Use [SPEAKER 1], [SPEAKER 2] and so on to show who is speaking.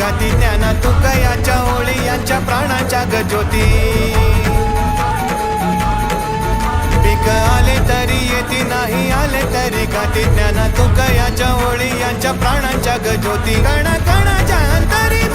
[SPEAKER 1] घाती ज्ञाना तुकयाच्या ओळी यांच्या प्राणाच्या गज्योती पीक आले तरी येती नाही आले तरी घाती ज्ञाना तुकयाच्या ओळी यांच्या प्राणांच्या गज्योती कण कणाच्या अंतरी